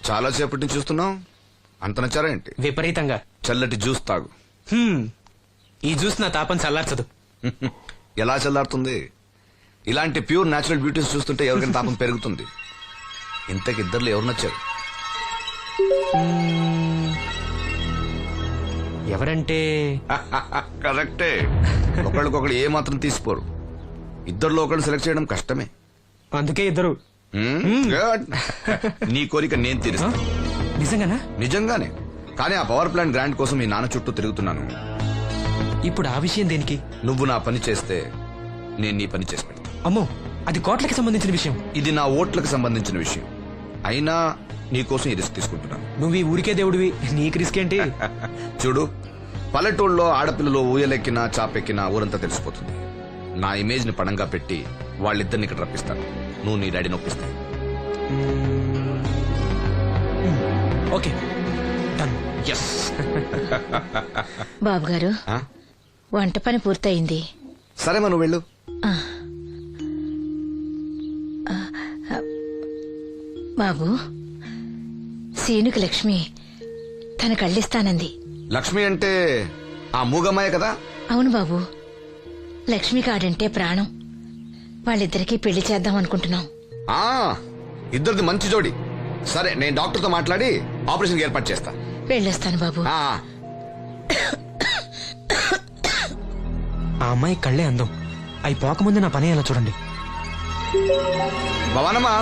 చాలా సేపటి నుంచి చూస్తున్నాం. అంత నచ్చారా ఏంటి? విపరీతంగా. చల్లటి జ్యూస్ తాగు. ఈ జ్యూస్ నా తాపం చల్లార్చదు. ఎలా చల్లారుతుంది? ఇలాంటి ప్యూర్ న్యాచురల్ బ్యూటీస్ చూస్తుంటే ఎవరికైనా తాపం పెరుగుతుంది. ఇంతకి ఇద్దరు ఎవరు నచ్చారు? ఎవరంటే? కరెక్టే. ఒకళ్ళకొకళ్ళు ఏ మాత్రం తీసిపోరు. ఇద్దరిలో ఒకళ్ళు సెలెక్ట్ చేయడం కష్టమే. అందుకే ఇద్దరు. Good. నీ కోరిక నేను తీరుస్తాను. నిజంగానా? నిజంగానే. కానీ ఆ పవర్ ప్లాంట్ గ్రాంట్ కోసం మీ నాన్న చుట్టూ తిరుగుతున్నాను. ఇప్పుడు ఆ విషయం దేనికి? నువ్వు నా పని చేస్తే నేను నీ పని చేసి పెడతా. అమ్మో, అది కోట్లకి సంబంధించిన విషయం. ఇది నా ఓట్లకు సంబంధించిన విషయం. అయినా నీకోసం ఈ రిస్క్ తీసుకుంటున్నాను. నువ్వు ఈ ఊరికే దేవుడివి, నీకు రిస్క్ ఏంటి? చూడు, పల్లెటూళ్ళలో ఆడపిల్లలు ఊయలెక్కినా చాపెక్కినా ఊరంతా తెలిసిపోతుంది. నా ఇమేజ్ ని పణంగా పెట్టి వాళ్ళిద్దరిని ఇక్కడ రప్పిస్తాను. నువ్వు నీ డాడీ నొప్పిస్తా. Okay, done. ఎస్. బాబు గారు, వంట పని పూర్తయింది. సరే మనం వెళ్ళు. బాబు, సీనుకి లక్ష్మి తన కళ్ళిస్తానంది. లక్ష్మి అంటే ఆ మూగమ్మాయ కదా? అవును బాబు, లక్ష్మి కాడంటే ప్రాణం. వాళ్ళిద్దరికీ పెళ్లి చేద్దాం అనుకుంటున్నాం. ఆ ఇద్దరిది మంచి జోడి. సరే, నేను డాక్టర్తో మాట్లాడి ఆపరేషన్ ఏర్పాటు చేస్తా. వెళ్ళొస్తాను బాబు. ఆ అమ్మాయి కళ్ళే అందం. అవి పోకముందు నా పని ఎలా చూడండి. భవానమ్మా,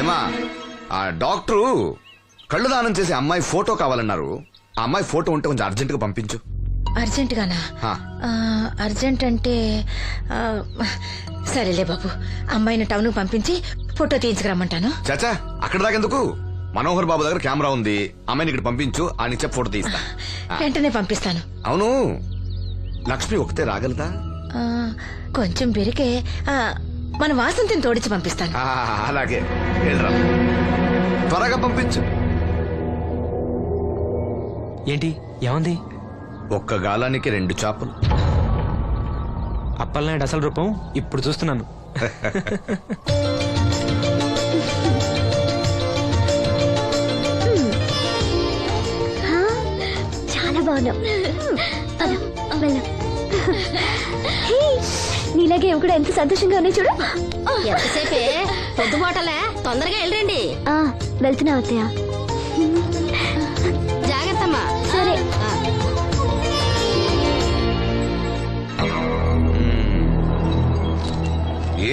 ఏమా, ఆ డాక్టరు కళ్ళు దానం చేసే అమ్మాయి ఫోటో కావాలన్నారు. ఆ అమ్మాయి ఫోటో ఉంటే కొంచెం అర్జెంట్ గా పంపించు. అర్జెంట్ గానా? అర్జెంట్ అంటే సరేలే బాబు, అమ్మాయిని టౌన్ పంపించి ఫోటో తీయించుకురమ్మంటాను. చాచా, అక్కడ దాకెందుకు? మనోహర్ బాబు దగ్గర కెమెరా ఉంది. అమ్మాయిని ఇక్కడ పంపించు, ఆయన చెప్పి ఫోటో తీస్తా. వెంటనే పంపిస్తాను. అవును, లక్ష్మి ఒకతే రాగలదా? కొంచెం పెరిగే మన వాసంతిని తోడిచి పంపిస్తాను. అలాగే, త్వరగా పంపించు. ఏంటి, ఏముంది? ఒక్క గాలానికి 2 చేపలు. అప్పలనాయుడు అసలు రూపం ఇప్పుడు చూస్తున్నాను. చాలా బాగున్నావు. నీలాగే కూడా ఎంత సంతోషంగా ఉన్నాయి చూడు. ఎంతసేపే పొద్దుబాటలే, తొందరగా వెళ్ళండి. వెళ్తున్నా అత్తయ్య. జాగ్రత్తమ్మా. సరే.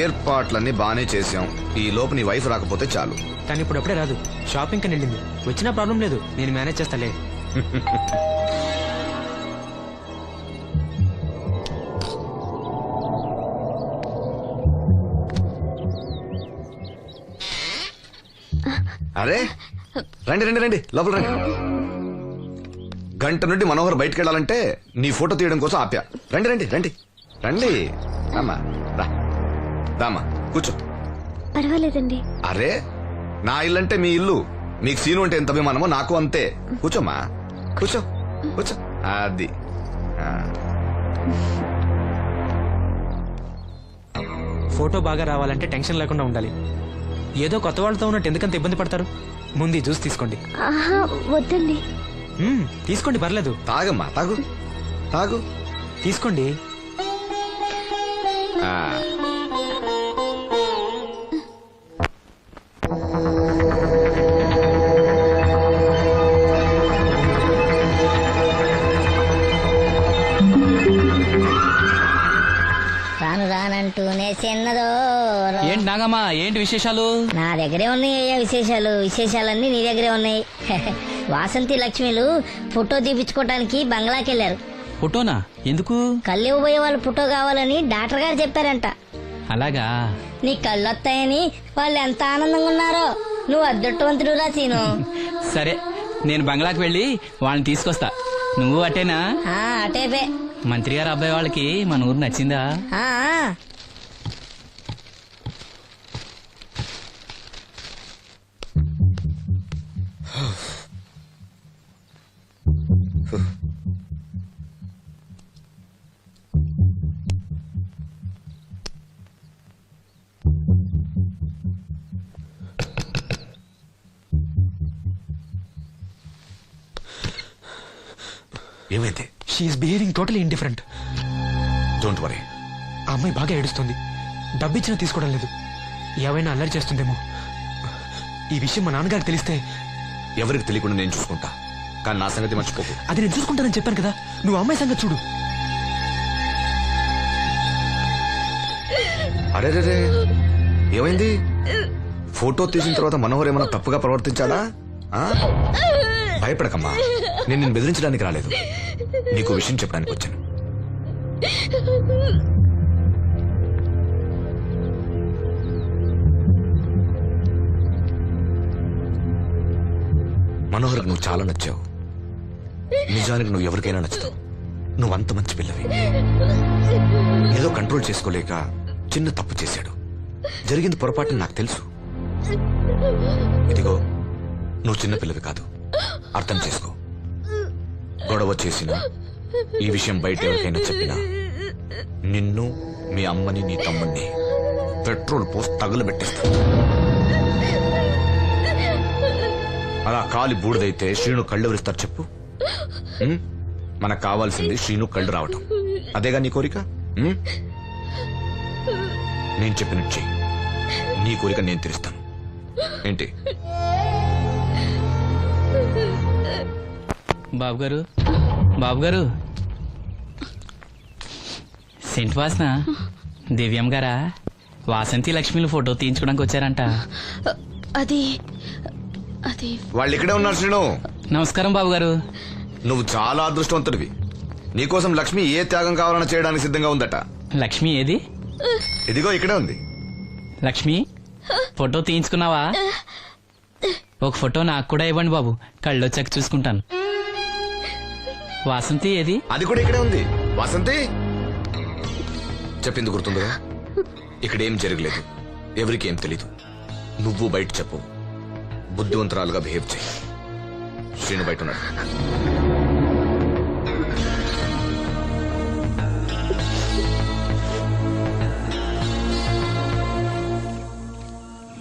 ఏర్పాట్లన్నీ బానే చేసాం. ఈ లోపు నీ వైఫ్ రాకపోతే చాలు. కానీ ఇప్పుడు అప్పుడే రాదు, షాపింగ్ కని వెళ్ళింది. వచ్చినా ప్రాబ్లం లేదు, నేను మేనేజ్ చేస్తాలే. అరే, రండి రండి రండి, లోపల రండి. గంట నుండి మనోహర్ బయటకు వెళ్ళాలంటే నీ ఫోటో తీయడం కోసం ఆప్యా. రండి రండి రండి రండి. అమ్మా రా, దామా కూర్చో. పర్వాలేదండి. అరే, నా ఇల్లు అంటే మీ ఇల్లు. మీకు సీను అంటే ఎంత అభిమానమో నాకు అంతే. కూర్చోమ్మా, కూర్చో కూర్చో. అది ఫోటో బాగా రావాలంటే టెన్షన్ లేకుండా ఉండాలి. ఏదో కొత్త వాళ్ళతో ఉన్నట్టు ఎందుకంత ఇబ్బంది పడతారు? ముందు ఈ జ్యూస్ తీసుకోండి. వద్దండి. తీసుకోండి, పర్లేదు. తాగమ్మా, తాగు తాగు, తీసుకోండి. రాను రానంటూనే చిన్నదో. ఏంటి నాగమ్మా, ఏంటి విశేషాలు? నా దగ్గరే ఉన్నాయి విశేషాలు. విశేషాలన్నీ నీ దగ్గరే ఉన్నాయి. వాసంతి లక్ష్మిలు ఫోటో తీపించుకోవటానికి బంగ్లాకి వెళ్ళారు. ఫోటోనా? ఎందుకు? కళ్ళు ఇవ్వబోయే వాళ్ళు ఫోటో కావాలని డాక్టర్ గారు చెప్పారంట. అలాగా? నీ కళ్ళు వస్తాయని వాళ్ళు ఎంత ఆనందంగా ఉన్నారో. నువ్వు అదృష్టవంతుడు రా సీను. సరే, నేను బంగ్లాకి వెళ్ళి వాళ్ళని తీసుకొస్తా. నువ్వు అటేనా? అటేపే. మంత్రి గారు అబ్బాయి వాళ్ళకి మన ఊరు నచ్చిందా? ఏమైంది? She is behaving totally indifferent. Don't worry. ఆ అమ్మాయి బాగా ఏడుస్తుంది. డబ్బిచ్చినా తీసుకోవడం లేదు. ఏవైనా అల్లరి చేస్తుందేమో. ఈ విషయం మా నాన్నగారికి తెలిస్తే ఎవరికి తెలియకుండా నేను చూసుకుంటా, కానీ నా సంగతి మర్చిపోకు. అది నేను చూసుకుంటానని చెప్పాను కదా. నువ్వు అమ్మాయి సంగతి చూడు. అరే ఏమైంది? ఫోటో తీసిన తర్వాత మనోహర్ ఏమైనా తప్పుగా ప్రవర్తించాడా? ఆ? భయపడకమ్మా, నేను నిన్ను బెదిరించడానికి రాలేదు, నీకు విషయం చెప్పడానికి వచ్చాను. మనోహర్కి నువ్వు చాలా నచ్చావు. నిజానికి నువ్వు ఎవరికైనా నచ్చుతావు. నువ్వు అంత మంచి పిల్లవి. ఏదో కంట్రోల్ చేసుకోలేక చిన్న తప్పు చేశాడు. జరిగింది పొరపాటుని నాకు తెలుసు. ఇదిగో, నువ్వు చిన్న పిల్లవి కాదు, అర్థం చేసుకో. గొడవ చేసినా, ఈ విషయం బయట ఎవరికైనా చెప్పినా నిన్ను, మీ అమ్మని, నీ తమ్ముణ్ణి పెట్రోల్ పోసి తగులబెట్టేస్తా. అలా కాలి బూడిదైతే శ్రీను కళ్ళు ఎవరిస్తారు చెప్పు? ఉం? మనకు కావాల్సింది శ్రీను కళ్ళు రావటం. అదేగా నీ కోరిక? ఉం? నేను చెప్పినట్టు చెయ్యి, నీ కోరిక నేను తీరుస్తాను. ఏంటి? బాబు గారు సెంట్ వాసన దివ్యం గారా? వాసంతి లక్ష్మిలు ఫోటో తీయించుకోవడానికి వచ్చారంట. అది అది వాళ్ళు ఇక్కడే ఉన్నారు శ్రీను. నమస్కారం బాబు గారు. నువ్వు చాలా అదృష్టవంతుడివి. నీకోసం లక్ష్మి ఏ త్యాగం కావాలన్నా చేయడానికి సిద్ధంగా ఉందట. లక్ష్మి ఏది? ఇదిగో ఇక్కడే ఉంది. లక్ష్మి, ఫోటో తీయించుకున్నావా? ఒక ఫోటో నాకు కూడా ఇవ్వండి బాబు, కళ్ళు వచ్చాక చూసుకుంటాను. వాసంతి ఏది? అది కూడా ఇక్కడే ఉంది. వాసంతి, చెప్పింది గుర్తుందా? ఇక్కడేం జరగలేదు, ఎవరికి ఏం తెలీదు. నువ్వు బయట చెప్పు, బుద్ధివంతరాలుగా బిహేవ్ చేయి. శ్రీను బయట ఉన్నాడు.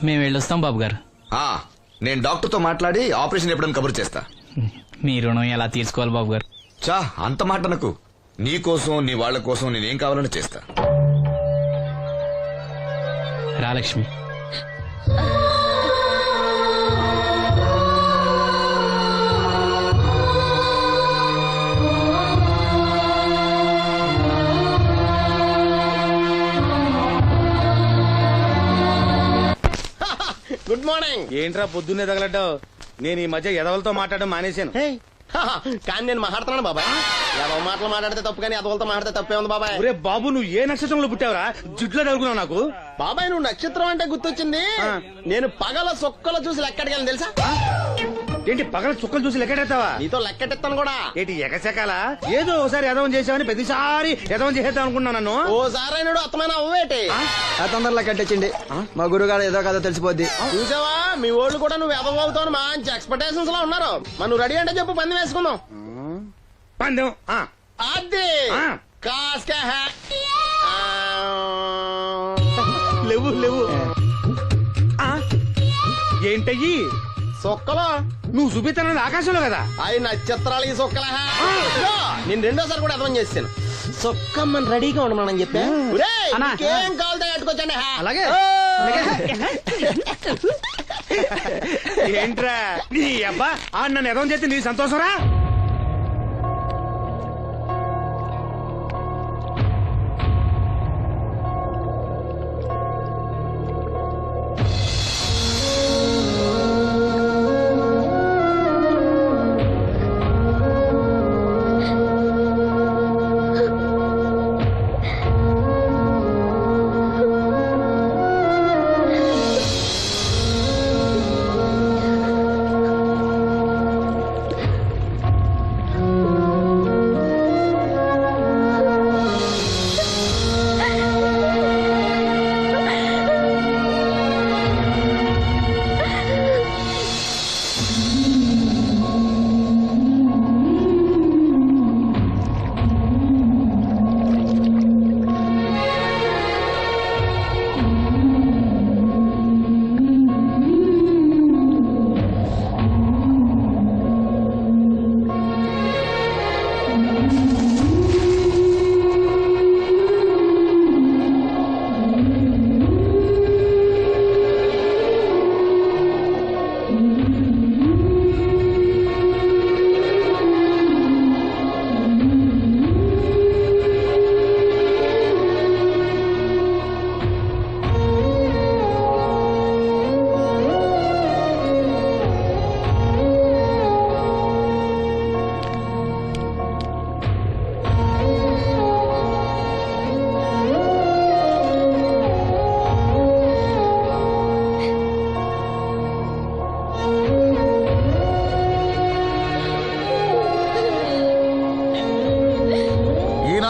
మేము వెళ్ళొస్తాం బాబు గారు. నేను డాక్టర్తో మాట్లాడి ఆపరేషన్ ఎప్పుడైనా కబురు చేస్తా. మీ రుణం ఎలా తీర్చుకోవాలి బాబు గారు? చా, అంత మాట నాకు. నీ కోసం, నీ వాళ్ళ కోసం నేనేం కావాలని చేస్తా. రా లక్ష్మి. Good morning. ఏంట్రా పొద్దున్నే తగలడ్డావు? నేను ఈ మధ్య ఎదవలతో మాట్లాడడం మానేశాను. కానీ నేను మాట్లాడుతున్నాను బాబాయ్. ఎవరి మాటలు మాట్లాడితే తప్పు, కానీ అదవులతో మాట్లాడితే తప్పే ఉంది బాబాయ్. ఒరే బాబు, నువ్వు ఏ నక్షత్రంలో పుట్టావురా? జుట్లో తగులుకున్నావు నాకు. బాబాయ్, నువ్వు నక్షత్రం అంటే గుర్తొచ్చింది. నేను పగల సొక్కలు చూసి లెక్కడికెళ్ళను తెలుసా? ఏంటి పగల చుక్కలు చూసి లెక్కెడతావా? నీతో లెక్కెట్టిస్తాను కూడా. ఏంటి ఎగసెకాల? ఏదో ఒకసారి ఎదవం చేసావని ప్రతిసారి ఎదవం చేసేద్దాం అనుకున్నా నన్ను. ఓసారి అత్తమైన అవ్వేటి తొందరలో కట్టించండి. మా గురుగారు ఏదో కదా తెలిసిపోద్ది. చూసావా, మీ ఓళ్ళు కూడా నువ్వు ఎదవవుతావు మంచి ఎక్స్పెక్టేషన్స్ లో ఉన్నారు. మరి నువ్వు రెడీ అంటే చెప్పు, పంది వేసుకుందాం. పందెం అది కాస్కా లేవు లేవు. ఏంటయ్యి సొక్కలో? నువ్వు చూపిస్తానది ఆకాశంలో కదా. అవి నక్షత్రాలు ఈ సొక్కల. నేను రెండోసారి కూడా అర్థం చేస్తాను. సొక్కమ్మని రెడీగా ఉండమని చెప్పా. ఏం కావాలి కట్టుకోవచ్చండి. అలాగే. ఏంట్రా నీ అబ్బా, నన్ను ఎదవం చేస్తే నీ సంతోషరా?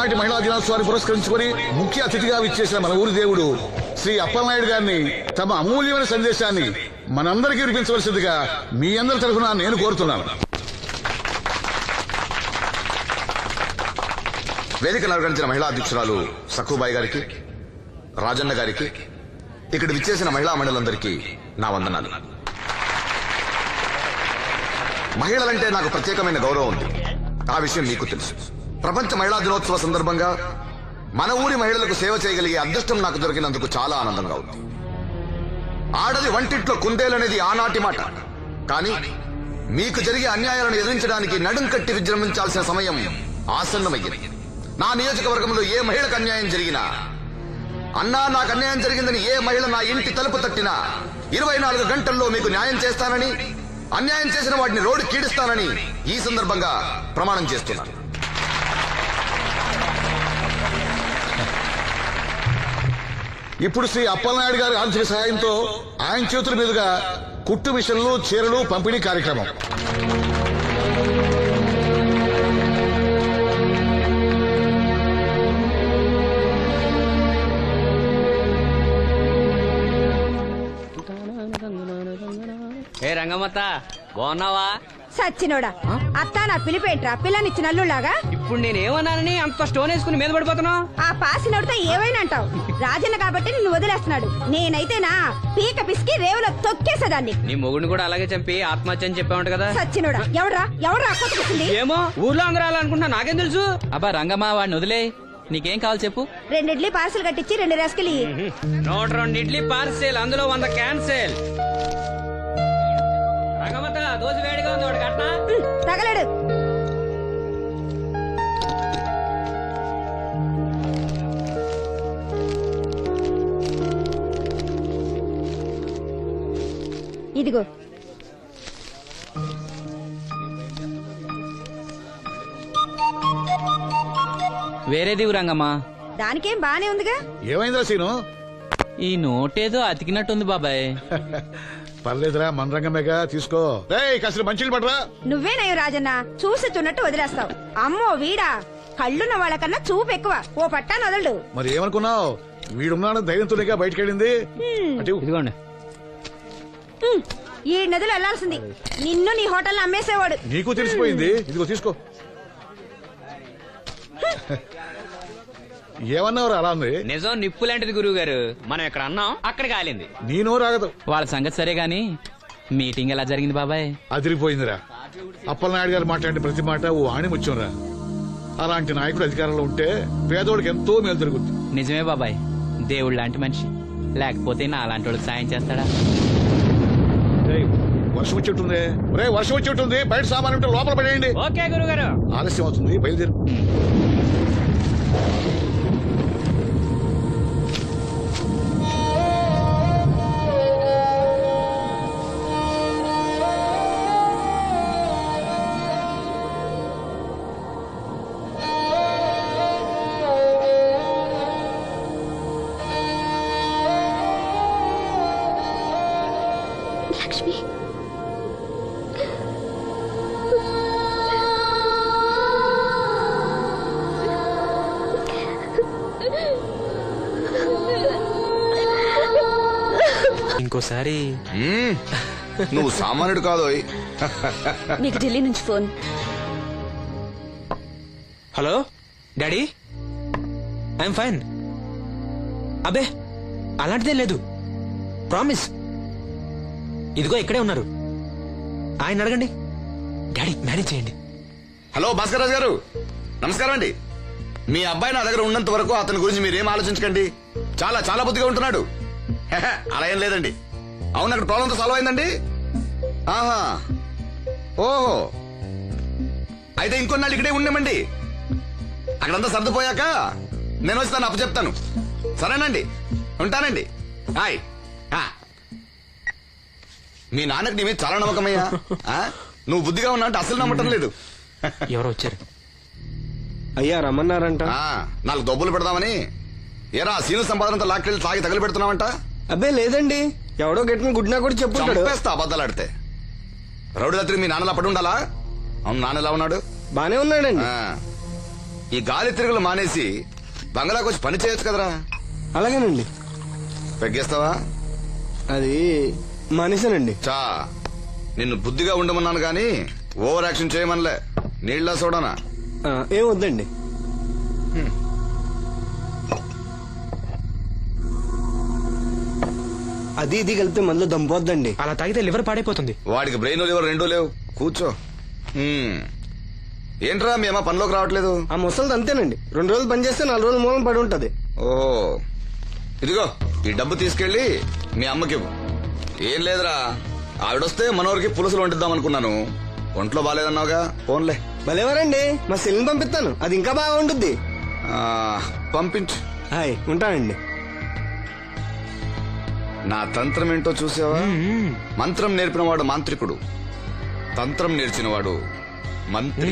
ఈనాటి మహిళా దినోత్సవాన్ని పురస్కరించుకొని ముఖ్య అతిథిగా విచ్చేసిన మన ఊరి దేవుడు శ్రీ అప్పలనాయుడు గారిని తమ అమూల్యమైన సందేశాన్ని మనందరికీ వినిపించవలసిందిగా మీ అందరి తరఫున నేను కోరుతున్నాను. వేదికను అలంకరించిన మహిళా అధ్యక్షురాలు సక్కుబాయి గారికి, రాజన్న గారికి, ఇక్కడ విచ్చేసిన మహిళా మండలందరికీ నా వందనాలు. మహిళలంటే నాకు ప్రత్యేకమైన గౌరవం ఉంది. ఆ విషయం మీకు తెలుసు. ప్రపంచ మహిళా దినోత్సవ సందర్భంగా మన ఊరి మహిళలకు సేవ చేయగలిగే అదృష్టం నాకు దొరికినందుకు చాలా ఆనందంగా ఉంది. ఆడది వంటింట్లో కుందేలనేది ఆనాటి మాట. కానీ మీకు జరిగే అన్యాయాలను ఎదిరించడానికి నడుం కట్టి విజృంభించాల్సిన సమయం ఆసన్నమయ్యింది. నా నియోజకవర్గంలో ఏ మహిళకు అన్యాయం జరిగినా, అన్నా నాకు అన్యాయం జరిగిందని ఏ మహిళ నా ఇంటి తలుపు తట్టినా 24 గంటల్లో మీకు న్యాయం చేస్తానని, అన్యాయం చేసిన వాటిని రోడ్డు కీడిస్తానని ఈ సందర్భంగా ప్రమాణం చేస్తున్నాను. ఇప్పుడు శ్రీ అప్పలనాయుడు గారి ఆర్థిక సహాయంతో ఆయన చేతుల మీదుగా కుట్టు మిషన్లు, చీరలు పంపిణీ కార్యక్రమం. ఏ రంగమ్మత్త బాగున్నావా? సచ్చినోడా, అత్త నా పిలిపేంట్రా పిల్లనిచ్చిన అల్లులాగా. ఇప్పుడు నేనేమన్నానని అంత స్టోన్ వేసుకుని మీద పడిపోతున్నావు? ఆ పాసినోడితో ఏవైనా అంటావు. రాజన్న కాబట్టి నిన్ను వదిలేస్తున్నాడు. నేనైతేనా పీక పిసికి రేవులో తొక్కేసేదాన్ని. నీ మొగుడిని కూడా అలాగే చంపి ఆత్మహత్య అని చెప్పావంట కదా. సచ్చినోడా, ఎవడ్రా కొట్టుకొచ్చింది? ఏమో ఊర్లో అందరూ అలా అనుకుంటున్నా, నాకేం తెలుసు. అబ్బా రంగమ్మ, వాడిని వదిలే. నీకేం కావాలి చెప్పు. 2 ఇడ్లీ పార్సల్ కట్టించి 2 రసకలి. 102 ఇడ్లీ పార్సెల్, అందులో 100 క్యాన్సెల్. రంగమ్మత్త దోశ వేడిగా ఉంది, ఒకటి కట్నా? తగలడు. ఇదిగో. వేరేది రంగమ్మా. దానికేం బానే ఉందిగా. ఏమైందా సీను? ఈ నోటేదో అతికినట్టుంది బాబాయ్. పర్లేదురా, మన రంగమేగా, తీసుకో. కాసిన మంచిలు పడరా. నువ్వేనయ్యో రాజన్న, చూసి చున్నట్టు వదిలేస్తావు. అమ్మో వీడా, కళ్ళున్న వాళ్ళకన్నా చూపు ఎక్కువ. ఓ పట్టాను వదలడు. మరి ఏమనుకున్నావు? వీడున్నాడు ధైర్యంతోనేగా బయటకెళ్ళింది. ఇదిగోండి. ఈ నదులు వెళ్లాల్సింది. నిన్ను నీ హోటల్ అమ్మేసేవాడు. నీకు తెలిసిపోయింది. ఇదిగో తీసుకో. ఏమన్నావు అలా ఉంది? నిజం నిప్పు లాంటిది గురువు గారు. మనం ఎక్కడ అన్నాం అక్కడ కాలింది. నేను రాగదు. వాళ్ళ సంగతి సరే గాని మీటింగ్ ఎలా జరిగింది బాబాయ్? అదిరిపోయిందిరా. అప్పలనాయుడు గారు మాట్లాడిన ప్రతి మాట ఓ ఆణిముత్యంరా. అలాంటి నాయకుడు అధికారంలో ఉంటే పేదోడికి ఎంతో మేలు జరుగుతుంది. నిజమే బాబాయ్, దేవుడు లాంటి మనిషి. లేకపోతే నా అలాంటి వాళ్ళకి సాయం చేస్తాడా? వర్షం వచ్చేట్టుంది. వర్షం వచ్చేట్టుంది. బయట సామాన్ ఉంటే లోపల పడేయండి. ఓకే గురువు గారు. ఆలస్యం అవుతుంది, బయలుదేరు. లక్ష్మి, ఇంకోసారి నువ్వు సామాన్యుడు కాదోయ్. నీకు ఢిల్లీ నుంచి phone. Hello daddy, I'm fine. అబే అలాంటిదే లేదు, ప్రామిస్. ఇదిగో ఇక్కడే ఉన్నారు, ఆయన అడగండి. డాడీ మేనేజ్ చేయండి. హలో భాస్కర్ రాజు గారు, నమస్కారం అండి. మీ అబ్బాయి నా దగ్గర ఉన్నంత వరకు అతని గురించి మీరేం ఆలోచించకండి. చాలా చాలా బుద్ధిగా ఉంటున్నాడు. అలా ఏం లేదండి. అవును, అక్కడ ప్రాబ్లంతో సాల్వ్ అయిందండి. ఆహా, ఓహో, అయితే ఇంకొన్నాళ్ళు ఇక్కడే ఉండమండి. అక్కడంతా సర్దుపోయాక నేను వచ్చి తను అప్పచెప్తాను. సరేనండి, ఉంటానండి. హాయ్. మీ నాన్నకి నీ మీద చాలా నమ్మకమయ్యా. నువ్వు బుద్ధిగా ఉన్నా అంటే అసలు నమ్మటం లేదు. ఎవరో వచ్చారు. అయ్యా రమ్మన్నారంట. 4 దొబ్బులు పెడదామని. ఏరా సీను సంపాదనంతో లాక్కెళ్ళి తాగి తగలు పెడుతున్నావంట? అబ్బే లేదండి, ఎవడో గట్టిన గుడ్నా కూడా చెప్పుంటాడు. చంపేస్తా అబద్ధాలాడితే. రౌడీ రాత్రి మీ నాన్నలా పడి ఉండాలా? అవును, నాన్న ఎలా ఉన్నాడు? బానే ఉన్నాడండి. ఈ గాలి తిరుగులు మానేసి బంగ్లాకి వచ్చి పని చేయొచ్చు కదరా. అలాగేనండి. పెగ్గేస్తావా? అది మానేశానండి. చా నిన్ను బుద్ధిగా ఉండమన్నాను గాని ఓవర్ యాక్షన్ చేయమనలే. నీళ్ళ సోడానా? ఏం వద్దండి. అది ఇది కలిపితే మనలో దంపోద్దండి. అలా తాగితే లివర్ పాడైపోతుంది. వాడికి బ్రెయిన్ లివర్ రెండూ లేవు. కూర్చో. ఏంట్రా మీ అమ్మ పనిలోకి రావట్లేదు? ఆ ముసలిది అంతేనండి, 2 రోజులు పని చేస్తే 4 రోజులు మూలం పడి ఉంటది. ఓ ఇదిగో ఈ డబ్బు తీసుకెళ్లి మీ అమ్మకి ఇవ్వు. ఏం లేదురా, ఆవిడొస్తే మనోరికి పులుసులు వండిద్దాం అనుకున్నాను. ఒంట్లో బాగాలేదన్నావుగా, ఫోన్లే. భలేవారండి, మా సెల్ని పంపిస్తాను, అది ఇంకా బాగా ఉంటుంది. పంపించు. హాయ్, ఉంటానండి. నా తంత్రం ఏంటో చూసావా? మంత్రం నేర్పినవాడు మాంత్రికుడు, తంత్రం నేర్చినవాడు మంత్రి.